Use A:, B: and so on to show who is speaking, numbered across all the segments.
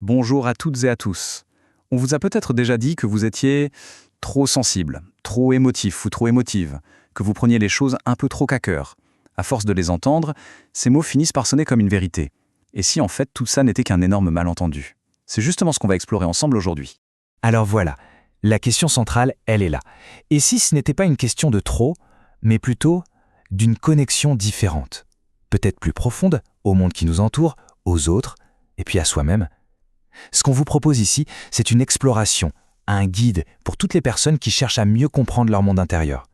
A: Bonjour à toutes et à tous. On vous a peut-être déjà dit que vous étiez trop sensible, trop émotif ou trop émotive, que vous preniez les choses un peu trop à cœur. À force de les entendre, ces mots finissent par sonner comme une vérité. Et si en fait tout ça n'était qu'un énorme malentendu? C'est justement ce qu'on va explorer ensemble aujourd'hui.
B: Alors voilà, la question centrale, elle est là. Et si ce n'était pas une question de trop, mais plutôt d'une connexion différente, peut-être plus profonde au monde qui nous entoure, aux autres, et puis à soi-même? Ce qu'on vous propose ici, c'est une exploration, un guide pour toutes les personnes qui cherchent à mieux comprendre leur monde intérieur.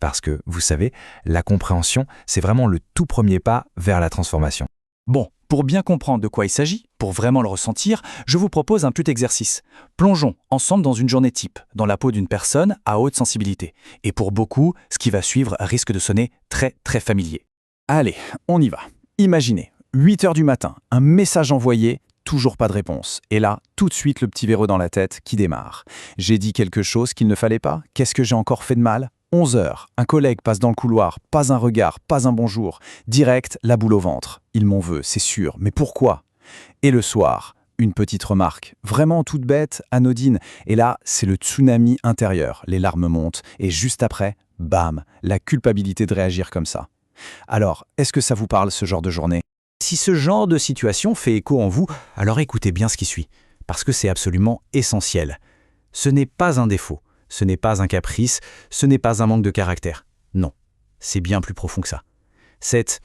B: Parce que, vous savez, la compréhension, c'est vraiment le tout premier pas vers la transformation.
C: Bon, pour bien comprendre de quoi il s'agit, pour vraiment le ressentir, je vous propose un petit exercice. Plongeons ensemble dans une journée type, dans la peau d'une personne à haute sensibilité. Et pour beaucoup, ce qui va suivre risque de sonner très très familier. Allez, on y va. Imaginez, 8 heures du matin, un message envoyé, toujours pas de réponse. Et là, tout de suite, le petit verrou dans la tête qui démarre. J'ai dit quelque chose qu'il ne fallait pas? Qu'est-ce que j'ai encore fait de mal? 11 heures, un collègue passe dans le couloir, pas un regard, pas un bonjour. Direct, la boule au ventre. Il m'en veut, c'est sûr, mais pourquoi? Et le soir, une petite remarque, vraiment toute bête, anodine. Et là, c'est le tsunami intérieur. Les larmes montent. Et juste après, bam, la culpabilité de réagir comme ça. Alors, est-ce que ça vous parle, ce genre de journée? Si ce genre de situation fait écho en vous, alors écoutez bien ce qui suit, parce que c'est absolument essentiel. Ce n'est pas un défaut, ce n'est pas un caprice, ce n'est pas un manque de caractère. Non, c'est bien plus profond que ça. C'est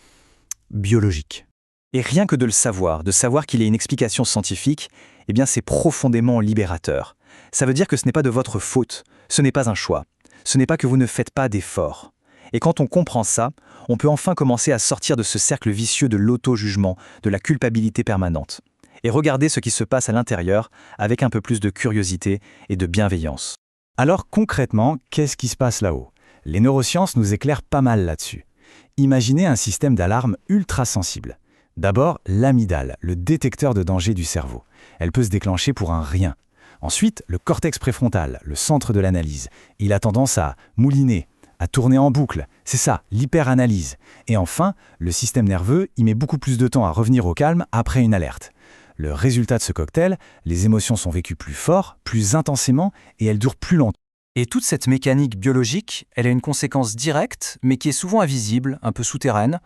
C: biologique. Et rien que de le savoir, de savoir qu'il y a une explication scientifique, eh bien c'est profondément libérateur. Ça veut dire que ce n'est pas de votre faute, ce n'est pas un choix, ce n'est pas que vous ne faites pas d'efforts. Et quand on comprend ça, on peut enfin commencer à sortir de ce cercle vicieux de l'auto-jugement, de la culpabilité permanente, et regarder ce qui se passe à l'intérieur avec un peu plus de curiosité et de bienveillance. Alors concrètement, qu'est-ce qui se passe là-haut? Les neurosciences nous éclairent pas mal là-dessus. Imaginez un système d'alarme ultra sensible. D'abord, l'amygdale, le détecteur de danger du cerveau. Elle peut se déclencher pour un rien. Ensuite, le cortex préfrontal, le centre de l'analyse. Il a tendance à mouliner, à tourner en boucle. C'est ça, l'hyperanalyse. Et enfin, le système nerveux, il met beaucoup plus de temps à revenir au calme après une alerte. Le résultat de ce cocktail, les émotions sont vécues plus fort, plus intensément, et elles durent plus longtemps. Et toute cette mécanique biologique, elle a une conséquence directe, mais qui est souvent invisible, un peu souterraine,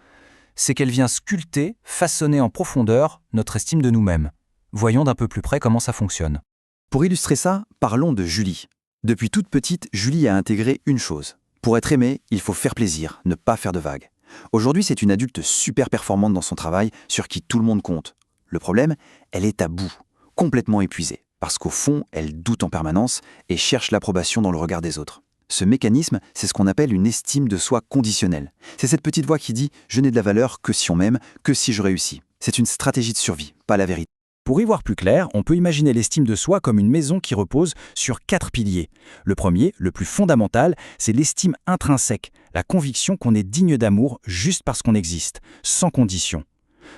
C: c'est qu'elle vient sculpter, façonner en profondeur notre estime de nous-mêmes. Voyons d'un peu plus près comment ça fonctionne.
D: Pour illustrer ça, parlons de Julie. Depuis toute petite, Julie a intégré une chose. Pour être aimée, il faut faire plaisir, ne pas faire de vagues. Aujourd'hui, c'est une adulte super performante dans son travail, sur qui tout le monde compte. Le problème, elle est à bout, complètement épuisée, parce qu'au fond, elle doute en permanence et cherche l'approbation dans le regard des autres. Ce mécanisme, c'est ce qu'on appelle une estime de soi conditionnelle. C'est cette petite voix qui dit « je n'ai de la valeur que si on m'aime, que si je réussis ». C'est une stratégie de survie, pas la vérité.
C: Pour y voir plus clair, on peut imaginer l'estime de soi comme une maison qui repose sur 4 piliers. Le premier, le plus fondamental, c'est l'estime intrinsèque, la conviction qu'on est digne d'amour juste parce qu'on existe, sans condition.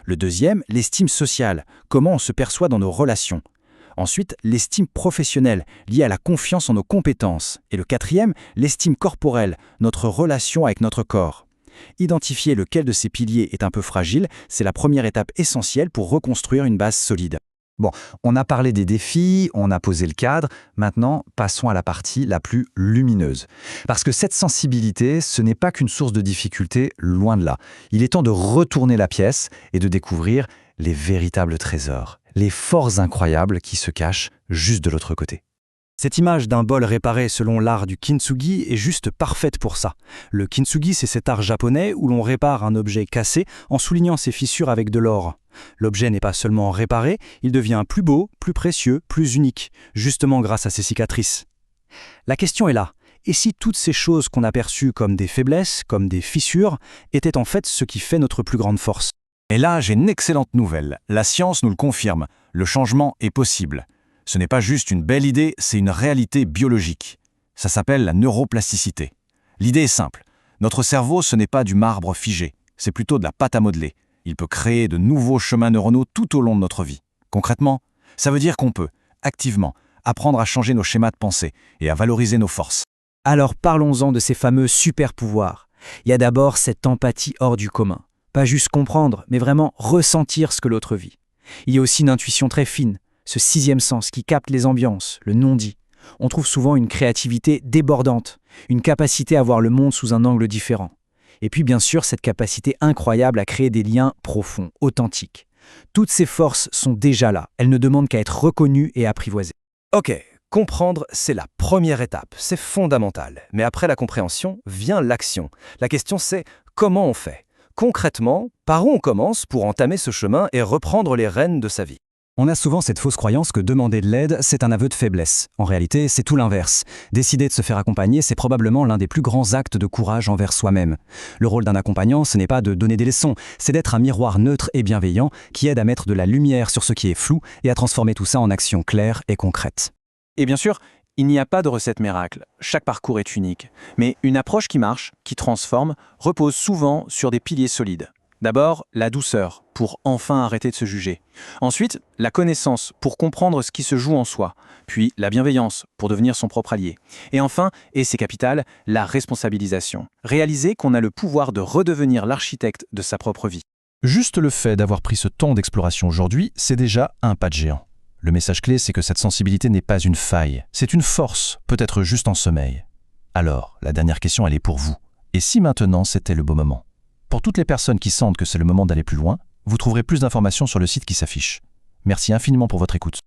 C: Le deuxième, l'estime sociale, comment on se perçoit dans nos relations. Ensuite, l'estime professionnelle, liée à la confiance en nos compétences. Et le quatrième, l'estime corporelle, notre relation avec notre corps. Identifier lequel de ces piliers est un peu fragile, c'est la première étape essentielle pour reconstruire une base solide.
B: Bon, on a parlé des défis, on a posé le cadre, maintenant passons à la partie la plus lumineuse. Parce que cette sensibilité, ce n'est pas qu'une source de difficulté, loin de là. Il est temps de retourner la pièce et de découvrir les véritables trésors, les forces incroyables qui se cachent juste de l'autre côté.
C: Cette image d'un bol réparé selon l'art du kintsugi est juste parfaite pour ça. Le kintsugi, c'est cet art japonais où l'on répare un objet cassé en soulignant ses fissures avec de l'or. L'objet n'est pas seulement réparé, il devient plus beau, plus précieux, plus unique, justement grâce à ses cicatrices. La question est là. Et si toutes ces choses qu'on a perçues comme des faiblesses, comme des fissures, étaient en fait ce qui fait notre plus grande force?
A: Et là, j'ai une excellente nouvelle. La science nous le confirme. Le changement est possible. Ce n'est pas juste une belle idée, c'est une réalité biologique. Ça s'appelle la neuroplasticité. L'idée est simple. Notre cerveau, ce n'est pas du marbre figé, c'est plutôt de la pâte à modeler. Il peut créer de nouveaux chemins neuronaux tout au long de notre vie. Concrètement, ça veut dire qu'on peut, activement, apprendre à changer nos schémas de pensée et à valoriser nos forces.
E: Alors parlons-en de ces fameux super-pouvoirs. Il y a d'abord cette empathie hors du commun. Pas juste comprendre, mais vraiment ressentir ce que l'autre vit. Il y a aussi une intuition très fine, ce sixième sens qui capte les ambiances, le non-dit. On trouve souvent une créativité débordante, une capacité à voir le monde sous un angle différent. Et puis bien sûr, cette capacité incroyable à créer des liens profonds, authentiques. Toutes ces forces sont déjà là, elles ne demandent qu'à être reconnues et apprivoisées.
B: Ok, comprendre, c'est la première étape, c'est fondamental. Mais après la compréhension, vient l'action. La question c'est, comment on fait? Concrètement, par où on commence pour entamer ce chemin et reprendre les rênes de sa vie?
A: On a souvent cette fausse croyance que demander de l'aide, c'est un aveu de faiblesse. En réalité, c'est tout l'inverse. Décider de se faire accompagner, c'est probablement l'un des plus grands actes de courage envers soi-même. Le rôle d'un accompagnant, ce n'est pas de donner des leçons, c'est d'être un miroir neutre et bienveillant qui aide à mettre de la lumière sur ce qui est flou et à transformer tout ça en actions claires et concrètes.
C: Et bien sûr, il n'y a pas de recette miracle. Chaque parcours est unique. Mais une approche qui marche, qui transforme, repose souvent sur des piliers solides. D'abord, la douceur, pour enfin arrêter de se juger. Ensuite, la connaissance, pour comprendre ce qui se joue en soi. Puis, la bienveillance, pour devenir son propre allié. Et enfin, et c'est capital, la responsabilisation. Réaliser qu'on a le pouvoir de redevenir l'architecte de sa propre vie.
F: Juste le fait d'avoir pris ce temps d'exploration aujourd'hui, c'est déjà un pas de géant. Le message clé, c'est que cette sensibilité n'est pas une faille, c'est une force, peut-être juste en sommeil. Alors, la dernière question, elle est pour vous. Et si maintenant, c'était le bon moment? Pour toutes les personnes qui sentent que c'est le moment d'aller plus loin, vous trouverez plus d'informations sur le site qui s'affiche. Merci infiniment pour votre écoute.